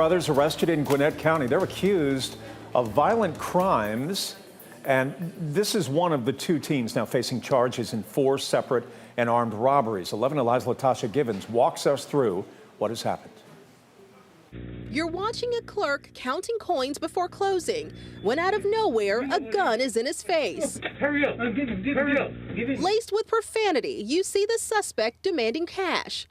Brothers arrested in Gwinnett County. They're accused of violent crimes, and this is one of the two teens now facing charges in 4 separate and armed robberies. 11 Alive's Latasha Givens walks us through what has happened. You're watching a clerk counting coins before closing, when out of nowhere, a gun is in his face. Hurry up, hurry up. Laced with profanity, you see the suspect demanding cash.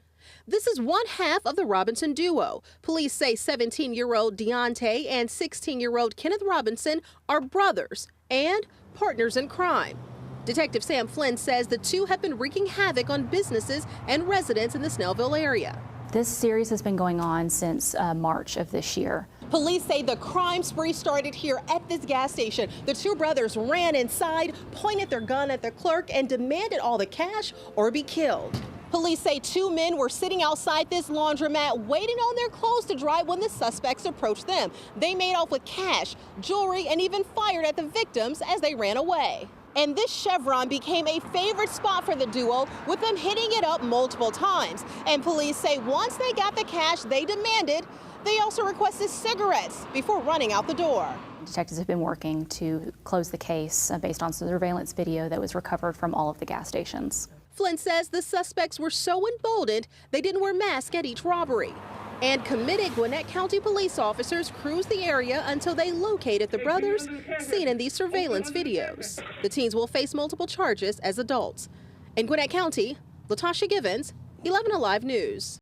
This is one half of the Robinson duo. Police say 17-year-old Deontay and 16-year-old Kenneth Robinson are brothers and partners in crime. Detective Sam Flynn says the two have been wreaking havoc on businesses and residents in the Snellville area. This series has been going on since March of this year. Police say the crime spree started here at this gas station. The two brothers ran inside, pointed their gun at the clerk, and demanded all the cash or be killed. Police say 2 men were sitting outside this laundromat waiting on their clothes to dry when the suspects approached them. They made off with cash, jewelry, and even fired at the victims as they ran away. And this Chevron became a favorite spot for the duo, with them hitting it up multiple times. And police say once they got the cash they demanded, they also requested cigarettes before running out the door. Detectives have been working to close the case based on surveillance video that was recovered from all of the gas stations. Flynn says the suspects were so emboldened they didn't wear masks at each robbery. And committed Gwinnett County police officers cruised the area until they located the brothers seen in these surveillance videos. The teens will face multiple charges as adults. In Gwinnett County, Latasha Givens, 11 Alive News.